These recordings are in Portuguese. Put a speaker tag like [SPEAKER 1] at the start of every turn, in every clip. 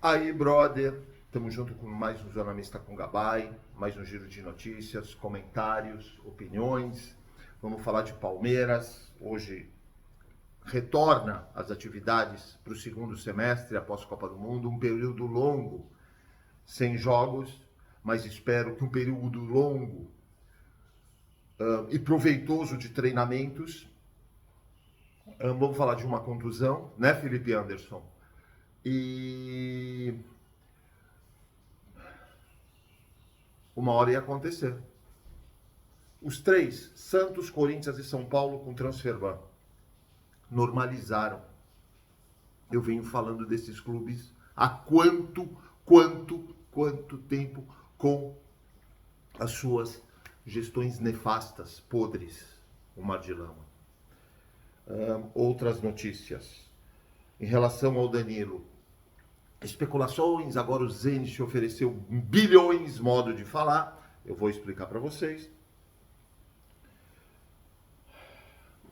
[SPEAKER 1] Aí, brother, estamos junto com mais um Jornalista com Gabay, mais um giro de notícias, comentários, opiniões. Vamos falar de Palmeiras. Hoje retorna as atividades para o segundo semestre após a Copa do Mundo, um período longo, sem jogos, mas espero que um período longo e proveitoso de treinamentos. Vamos falar de uma contusão, né, Felipe Anderson? E uma hora ia acontecer. Os três, Santos, Corinthians e São Paulo, com transferban, normalizaram. Eu venho falando desses clubes há quanto tempo com as suas gestões nefastas, podres, o mar de lama. Outras notícias. Em relação ao Danilo, especulações, agora o Zenit ofereceu bilhões, modo de falar, eu vou explicar para vocês.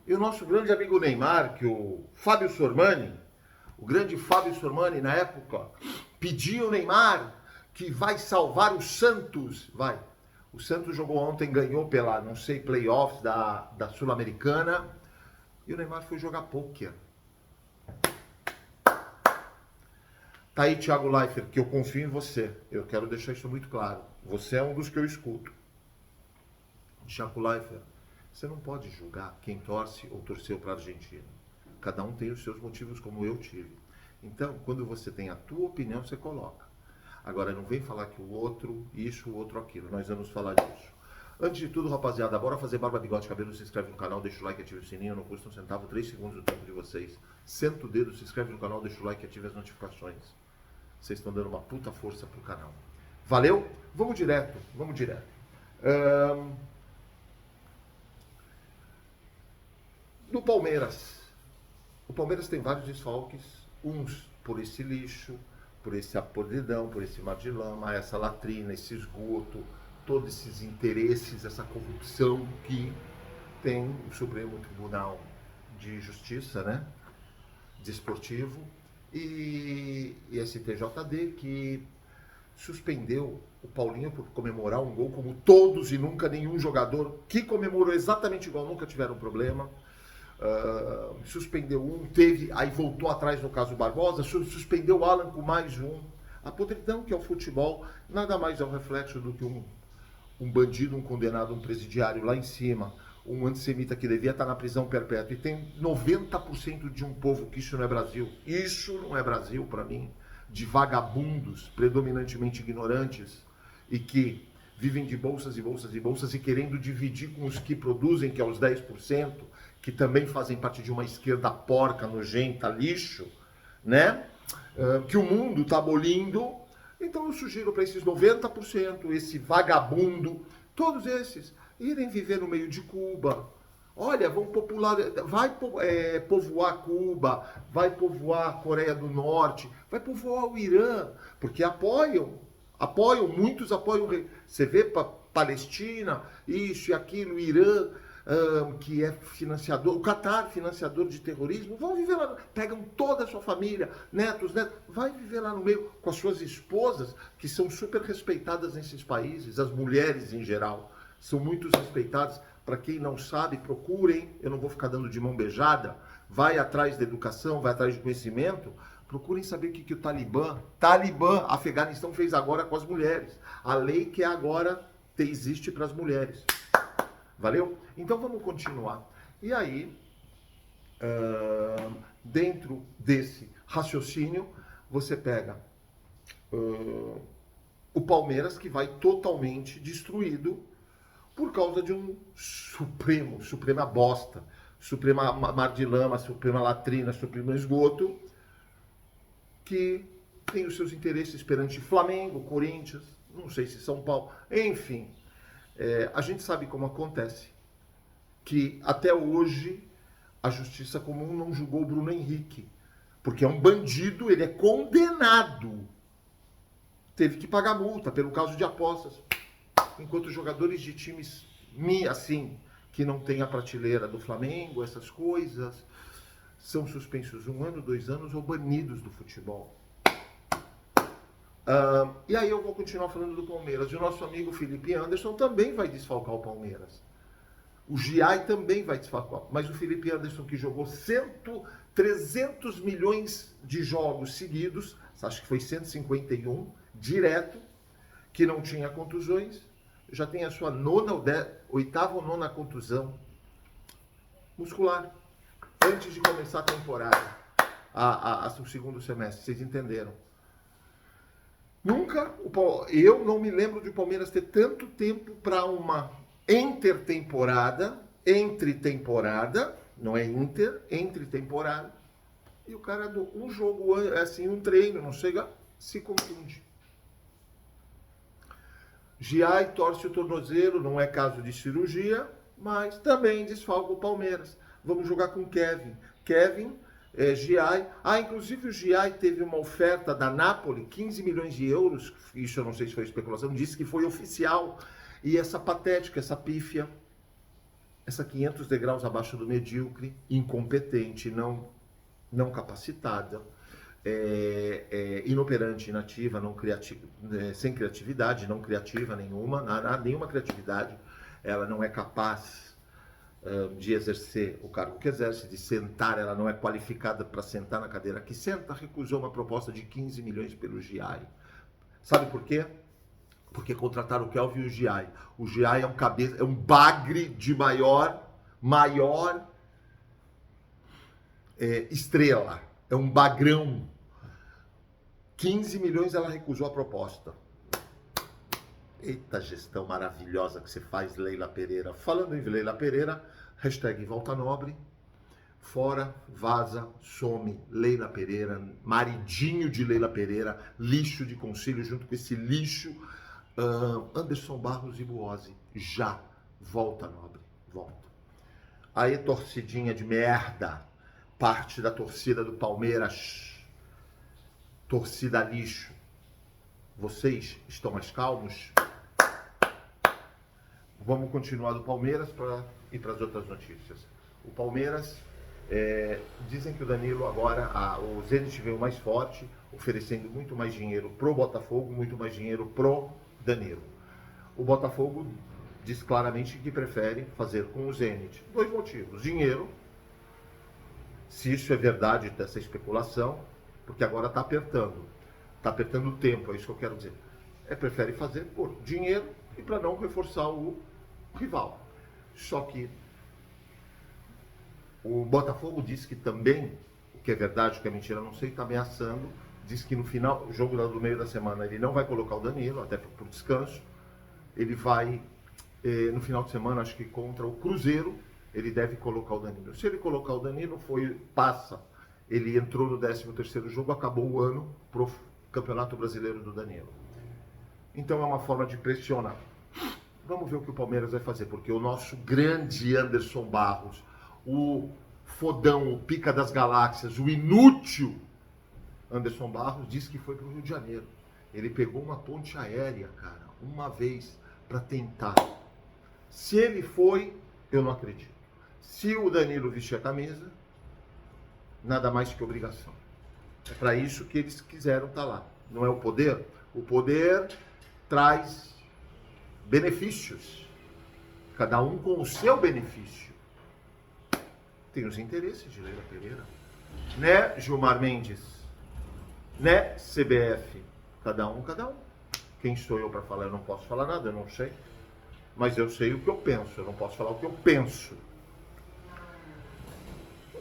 [SPEAKER 1] E o nosso grande amigo Neymar, que o Fábio Sormani, o grande Fábio Sormani, na época, pediu ao Neymar que vai salvar o Santos. Vai. O Santos jogou ontem, ganhou pela, não sei, playoffs da Sul-Americana, e o Neymar foi jogar pôquer. Tá aí, Thiago Leifert, que eu confio em você. Eu quero deixar isso muito claro. Você é um dos que eu escuto. Thiago Leifert, você não pode julgar quem torce ou torceu para a Argentina. Cada um tem os seus motivos, como eu tive. Então, quando você tem a tua opinião, você coloca. Agora, não vem falar que o outro isso, o outro aquilo. Nós vamos falar disso. Antes de tudo, rapaziada, bora fazer barba, bigode, cabelo, se inscreve no canal, deixa o like, ativa o sininho, não custa um centavo, 3 segundos do tempo de vocês. Senta o dedo, se inscreve no canal, deixa o like, ativa as notificações. Vocês estão dando uma puta força pro canal. Valeu? Vamos direto, vamos direto. Do Palmeiras. O Palmeiras tem vários desfalques, uns por esse lixo, por esse podridão, por esse mar de lama, essa latrina, esse esgoto, todos esses interesses, essa corrupção que tem o Supremo Tribunal de Justiça, né? Desportivo, e STJD, que suspendeu o Paulinho por comemorar um gol como todos e nunca nenhum jogador que comemorou exatamente igual, nunca tiveram problema. Suspendeu um, teve, aí voltou atrás no caso Barbosa, suspendeu o Alan com mais um. A podridão que é o futebol nada mais é um reflexo do que um bandido, um condenado, um presidiário lá em cima, um antissemita que devia estar na prisão perpétua, e tem 90% de um povo que isso não é Brasil. Isso não é Brasil para mim, de vagabundos, predominantemente ignorantes, e que vivem de bolsas e bolsas e bolsas e querendo dividir com os que produzem, que é os 10%, que também fazem parte de uma esquerda porca, nojenta, lixo, né? Que o mundo está abolindo. Então eu sugiro para esses 90%, esse vagabundo, todos esses, irem viver no meio de Cuba. Olha, vão vai povoar Cuba, vai povoar a Coreia do Norte, vai povoar o Irã, porque apoiam, muitos apoiam. Você vê Palestina, isso e aquilo, Irã, que é financiador, o Catar, financiador de terrorismo, vão viver lá, pegam toda a sua família, netos, vai viver lá no meio com as suas esposas, que são super respeitadas nesses países, as mulheres em geral, são muito respeitadas. Para quem não sabe, procurem, eu não vou ficar dando de mão beijada, vai atrás da educação, vai atrás de conhecimento, procurem saber o que o Talibã, Afeganistão fez agora com as mulheres, a lei que agora existe para as mulheres. Valeu? Então vamos continuar. E aí, dentro desse raciocínio, você pega o Palmeiras, que vai totalmente destruído por causa de um suprema bosta, suprema mar de lama, suprema latrina, supremo esgoto, que tem os seus interesses perante Flamengo, Corinthians, não sei se São Paulo, enfim. A gente sabe como acontece, que até hoje a justiça comum não julgou o Bruno Henrique, porque é um bandido, ele é condenado, teve que pagar multa pelo caso de apostas, enquanto jogadores de times assim, que não tem a prateleira do Flamengo, essas coisas, são suspensos 1 ano, 2 anos ou banidos do futebol. E aí eu vou continuar falando do Palmeiras. E o nosso amigo Felipe Anderson também vai desfalcar o Palmeiras. O Giai também vai desfalcar. Mas o Felipe Anderson, que jogou 300 milhões de jogos seguidos, acho que foi 151, direto, que não tinha contusões, já tem a sua oitava ou nona contusão muscular, antes de começar a temporada, o segundo semestre, vocês entenderam? Nunca, eu não me lembro de o Palmeiras ter tanto tempo para uma entre temporada, não é entre temporada, e o cara, um jogo, assim, um treino, não chega, se contunde. Giai torce o tornozelo, não é caso de cirurgia, mas também desfalca o Palmeiras. Vamos jogar com Kevin, Giai. Inclusive o Giai teve uma oferta da Napoli, 15 milhões de euros, isso eu não sei se foi especulação, disse que foi oficial. E essa patética, essa pífia, essa 500 degraus abaixo do medíocre, incompetente, não capacitada, inoperante, inativa, sem criatividade, não criativa nenhuma, nenhuma criatividade, ela não é capaz de exercer o cargo que exerce, de sentar, ela não é qualificada para sentar na cadeira que senta, recusou uma proposta de 15 milhões pelo Giai. Sabe por quê? Porque contrataram o Kelvin e o Giai. O Giai é um bagre de maior estrela. É um bagrão. 15 milhões ela recusou a proposta. Eita gestão maravilhosa que você faz, Leila Pereira. Falando em Leila Pereira, hashtag Volta Nobre. Fora, vaza, some, Leila Pereira, maridinho de Leila Pereira, lixo de conselho junto com esse lixo, Anderson Barros e Buozzi. Já, Volta Nobre, volta. Aí, torcidinha de merda, parte da torcida do Palmeiras, torcida lixo, vocês estão mais calmos? Vamos continuar do Palmeiras para ir para as outras notícias. O Palmeiras, dizem que o Danilo agora, o Zenit veio mais forte, oferecendo muito mais dinheiro pro Botafogo, muito mais dinheiro pro Danilo. O Botafogo diz claramente que prefere fazer com o Zenit. 2 motivos. Dinheiro, se isso é verdade dessa especulação, porque agora está apertando o tempo, é isso que eu quero dizer. Prefere fazer por dinheiro e para não reforçar o rival. Só que o Botafogo diz que também, o que é verdade, o que é mentira, não sei, está ameaçando, diz que no final, o jogo do meio da semana, ele não vai colocar o Danilo, até por descanso, ele vai, no final de semana, acho que contra o Cruzeiro, ele deve colocar o Danilo. Se ele colocar o Danilo, passa. Ele entrou no 13º jogo, acabou o ano pro Campeonato Brasileiro do Danilo. Então é uma forma de pressionar. Vamos ver o que o Palmeiras vai fazer, porque o nosso grande Anderson Barros, o fodão, o pica das galáxias, o inútil Anderson Barros, disse que foi para o Rio de Janeiro. Ele pegou uma ponte aérea, cara, uma vez, para tentar. Se ele foi, eu não acredito. Se o Danilo vestir a camisa, nada mais que obrigação. É para isso que eles quiseram estar lá. Não é o poder? O poder traz benefícios. Cada um com o seu benefício. Tem os interesses de Leila Pereira. Né, Gilmar Mendes? Né, CBF? Cada um. Quem sou eu para falar? Eu não posso falar nada, eu não sei. Mas eu sei o que eu penso. Eu não posso falar o que eu penso.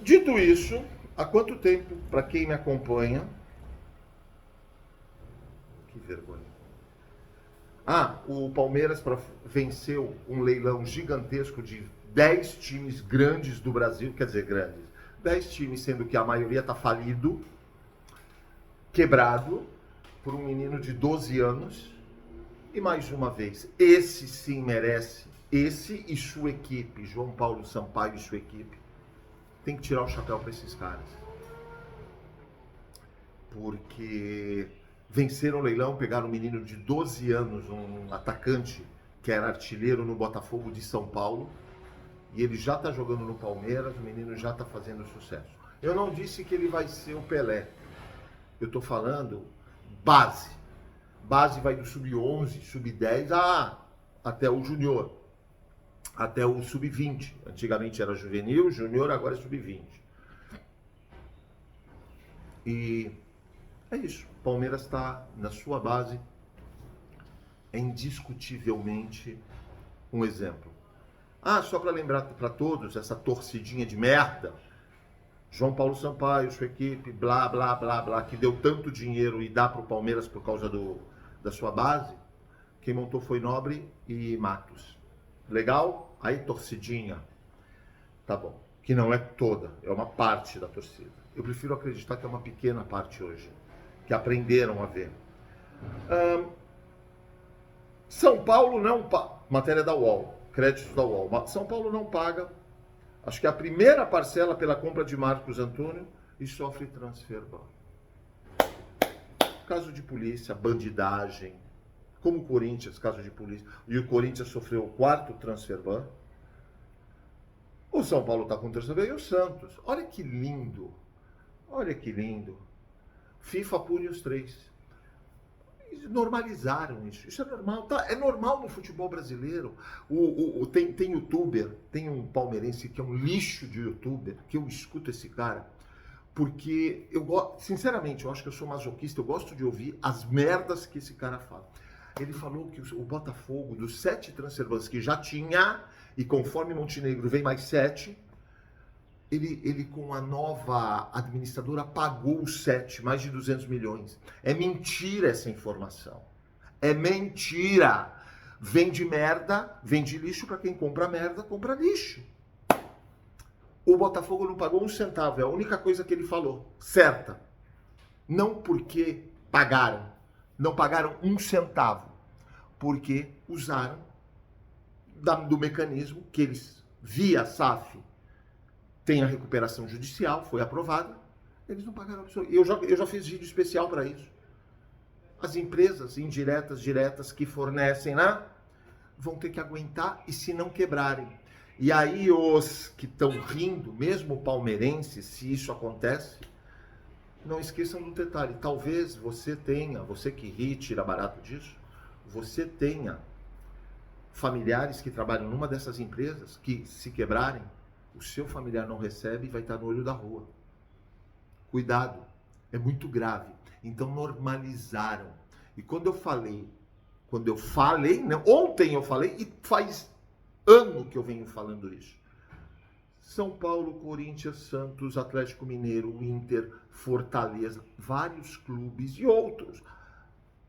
[SPEAKER 1] Dito isso, há quanto tempo, para quem me acompanha... Que vergonha. O Palmeiras venceu um leilão gigantesco de 10 times grandes do Brasil, quer dizer, grandes. 10 times, sendo que a maioria está falido, quebrado, por um menino de 12 anos. E mais uma vez, esse sim merece, esse e sua equipe, João Paulo Sampaio e sua equipe, tem que tirar o chapéu para esses caras. Porque venceram o leilão, pegaram um menino de 12 anos, um atacante que era artilheiro no Botafogo de São Paulo, e ele já está jogando no Palmeiras, o menino já está fazendo sucesso. Eu não disse que ele vai ser o Pelé, eu estou falando base. Base vai do sub-11, sub-10 até o júnior, até o sub-20. Antigamente era juvenil, júnior, agora é sub-20. E é isso. O Palmeiras está na sua base, é indiscutivelmente um exemplo. Só para lembrar para todos, essa torcidinha de merda, João Paulo Sampaio, sua equipe, blá, blá, blá, blá, que deu tanto dinheiro e dá para o Palmeiras por causa da sua base, quem montou foi Nobre e Matos. Legal? Aí, torcidinha. Tá bom. Que não é toda, é uma parte da torcida. Eu prefiro acreditar que é uma pequena parte hoje, que aprenderam a ver. São Paulo não paga. Matéria da UOL, créditos da UOL. São Paulo não paga, acho que a primeira parcela pela compra de Marcos Antônio e sofre transfer ban. Caso de polícia, bandidagem, como o Corinthians, caso de polícia. E o Corinthians sofreu o 4º transfer ban. O São Paulo está com transfer ban e o Santos. Olha que lindo. Olha que lindo. FIFA pune os 3. Normalizaram isso. Isso é normal. Tá? É normal no futebol brasileiro. Tem youtuber, tem um palmeirense que é um lixo de youtuber, que eu escuto esse cara, porque eu gosto, sinceramente, eu acho que eu sou masoquista, eu gosto de ouvir as merdas que esse cara fala. Ele falou que o Botafogo, dos 7 transferbans que já tinha, e conforme Montenegro vem mais 7, ele com a nova administradora pagou os 7, mais de 200 milhões. É mentira essa informação. É mentira. Vende merda, vende lixo para quem compra merda, compra lixo. O Botafogo não pagou um centavo, é a única coisa que ele falou, certa. Não porque pagaram, não pagaram um centavo, porque usaram do mecanismo que eles, via SAF, tem a recuperação judicial, foi aprovada, eles não pagaram absolutamente. Eu já fiz vídeo especial para isso. As empresas indiretas, diretas, que fornecem lá, vão ter que aguentar e se não quebrarem. E aí os que estão rindo, mesmo palmeirenses, se isso acontece, não esqueçam do detalhe. Talvez você tenha, você que ri, tira barato disso, você tenha familiares que trabalham numa dessas empresas que, se quebrarem, o seu familiar não recebe e vai estar no olho da rua. Cuidado, é muito grave. Então normalizaram. E quando eu falei, não, ontem eu falei, e faz ano que eu venho falando isso. São Paulo, Corinthians, Santos, Atlético Mineiro, Inter, Fortaleza, vários clubes e outros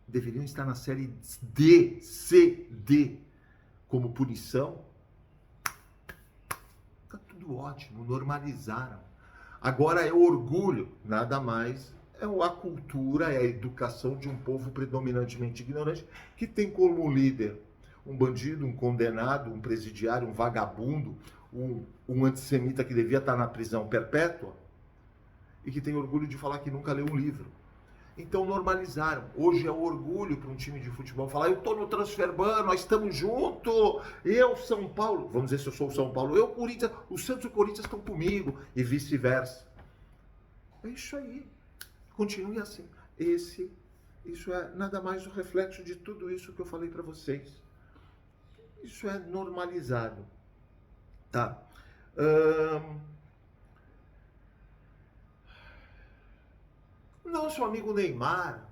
[SPEAKER 1] deveriam estar na série D, C, D, como punição. Tá tudo ótimo, normalizaram. Agora é orgulho, nada mais, é a cultura, é a educação de um povo predominantemente ignorante, que tem como líder um bandido, um condenado, um presidiário, um vagabundo, um antissemita que devia estar na prisão perpétua e que tem orgulho de falar que nunca leu um livro. Então normalizaram. Hoje é o orgulho para um time de futebol falar: eu estou no transferban, nós estamos juntos, eu, São Paulo, vamos dizer se eu sou o São Paulo, eu, Corinthians, o Santos e o Corinthians estão comigo, e vice-versa. É isso aí. Continue assim. Isso é nada mais um reflexo de tudo isso que eu falei para vocês. Isso é normalizado. Tá. Nosso amigo Neymar,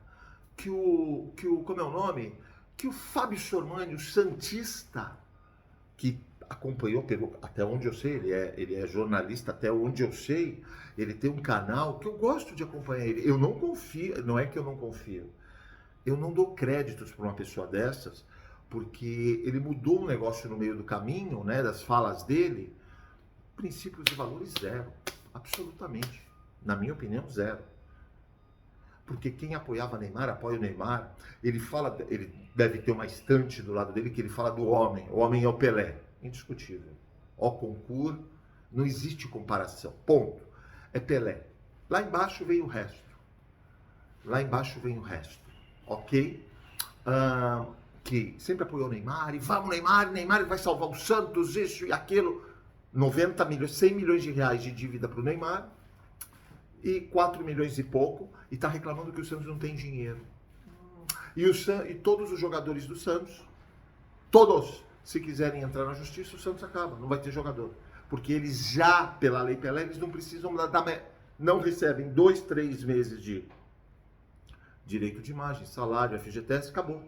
[SPEAKER 1] como é o nome? Que o Fábio Sormani, o santista, que acompanhou, até onde eu sei, ele é jornalista, até onde eu sei, ele tem um canal que eu gosto de acompanhar ele. Eu não confio, não é que eu não confio, eu não dou créditos para uma pessoa dessas, porque ele mudou um negócio no meio do caminho, né, das falas dele, princípios e valores zero, absolutamente, na minha opinião, zero. Porque quem apoiava Neymar, apoia o Neymar, ele deve ter uma estante do lado dele que ele fala do homem, o homem é o Pelé, indiscutível. Ó concurso, não existe comparação, ponto, é Pelé. Lá embaixo vem o resto, ok? Que sempre apoiou o Neymar, e vamos Neymar vai salvar o Santos, isso e aquilo, 90 milhões, 100 milhões de reais de dívida para o Neymar, e 4 milhões e pouco, e está reclamando que o Santos não tem dinheiro. E todos os jogadores do Santos, todos, se quiserem entrar na justiça, o Santos acaba, não vai ter jogador. Porque eles já, pela Lei Pelé, eles não precisam não recebem 2, 3 meses de direito de imagem, salário, FGTS, acabou.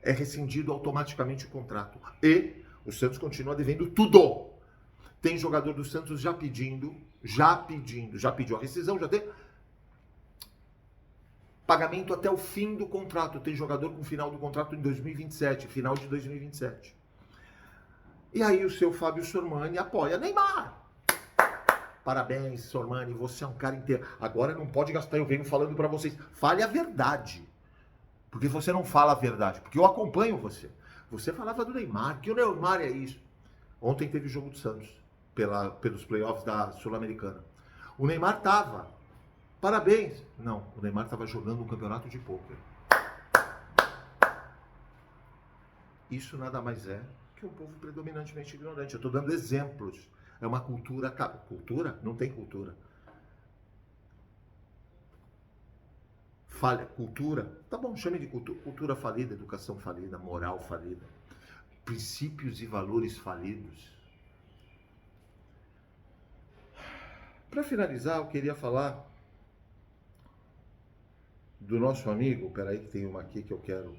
[SPEAKER 1] É rescindido automaticamente o contrato. E o Santos continua devendo tudo. Tem jogador do Santos já pediu a rescisão, já tem pagamento até o fim do contrato. Tem jogador com final do contrato em 2027, final de 2027. E aí o seu Fábio Sormani apoia Neymar. Parabéns, Sormani, você é um cara inteiro. Agora não pode gastar, eu venho falando para vocês. Fale a verdade. Porque você não fala a verdade. Porque eu acompanho você. Você falava do Neymar, que o Neymar é isso. Ontem teve o jogo do Santos, pelos playoffs da Sul-Americana. O Neymar tava. Parabéns. Não, o Neymar estava jogando um campeonato de pôquer. Isso nada mais é que um povo predominantemente ignorante. Eu estou dando exemplos. É uma cultura... Cultura? Não tem cultura. Falha, cultura? Tá bom, chame de cultura. Cultura falida, educação falida, moral falida. Princípios e valores falidos. Para finalizar, eu queria falar do nosso amigo, peraí que tem uma aqui que eu quero.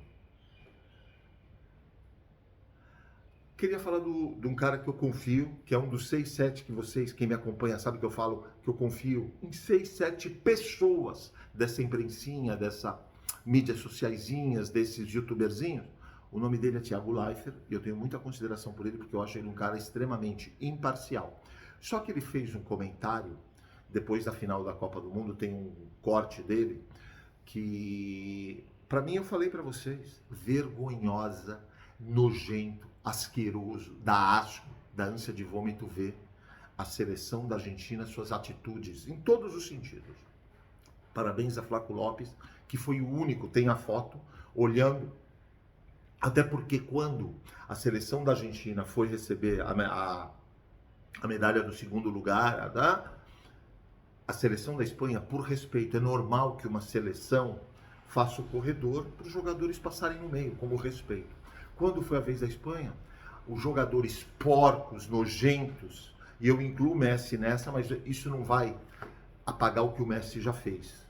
[SPEAKER 1] Queria falar de um cara que eu confio, que é um dos 6, 7 que vocês, quem me acompanha, sabe que eu falo que eu confio em 6, 7 pessoas dessa imprensinha, dessa mídias sociaisinhas, desses youtuberzinhos. O nome dele é Thiago Leifert e eu tenho muita consideração por ele porque eu acho ele um cara extremamente imparcial. Só que ele fez um comentário, depois da final da Copa do Mundo, tem um corte dele, que, para mim, eu falei para vocês, vergonhosa, nojento, asqueroso, dá asco, dá ânsia de vômito ver a seleção da Argentina, suas atitudes, em todos os sentidos. Parabéns a Flaco Lopes, que foi o único, tem a foto, olhando, até porque quando a seleção da Argentina foi receber a medalha do segundo lugar, a seleção da Espanha, por respeito, é normal que uma seleção faça o corredor para os jogadores passarem no meio, como respeito. Quando foi a vez da Espanha, os jogadores porcos, nojentos, e eu incluo o Messi nessa, mas isso não vai apagar o que o Messi já fez,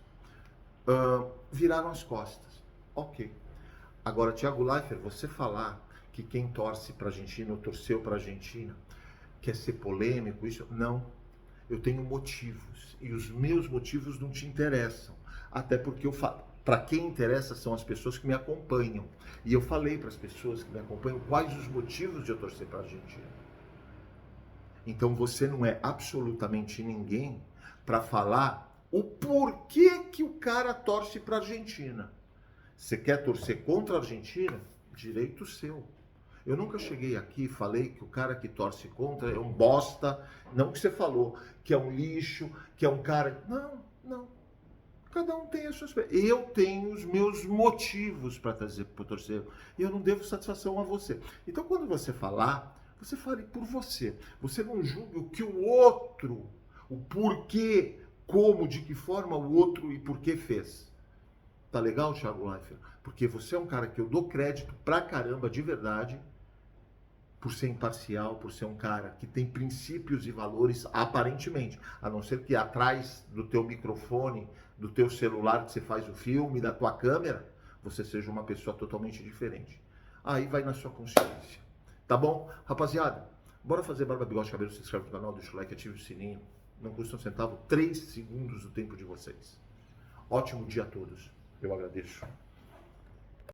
[SPEAKER 1] viraram as costas. Ok. Agora, Thiago Leifert, você falar que quem torce para a Argentina ou torceu para a Argentina quer ser polêmico, isso não. Eu tenho motivos e os meus motivos não te interessam. Até porque eu falo, para quem interessa são as pessoas que me acompanham. E eu falei para as pessoas que me acompanham quais os motivos de eu torcer para a Argentina. Então você não é absolutamente ninguém para falar o porquê que o cara torce para a Argentina. Você quer torcer contra a Argentina? Direito seu. Eu nunca cheguei aqui e falei que o cara que torce contra é um bosta, não que você falou, que é um lixo, que é um cara... Não, não. Cada um tem as suas... Eu tenho os meus motivos para torcer. E eu não devo satisfação a você. Então, quando você falar, você fale por você. Você não julgue o que o outro, o porquê, como, de que forma o outro e por que fez. Tá legal, Thiago Leifert? Porque você é um cara que eu dou crédito pra caramba, de verdade, por ser imparcial, por ser um cara que tem princípios e valores, aparentemente. A não ser que atrás do teu microfone, do teu celular que você faz o filme, da tua câmera, você seja uma pessoa totalmente diferente. Aí vai na sua consciência. Tá bom? Rapaziada, bora fazer barba, bigode, cabelo, se inscreve no canal, deixa o like, ative o sininho. Não custa um centavo, 3 segundos do tempo de vocês. Ótimo dia a todos. Eu agradeço.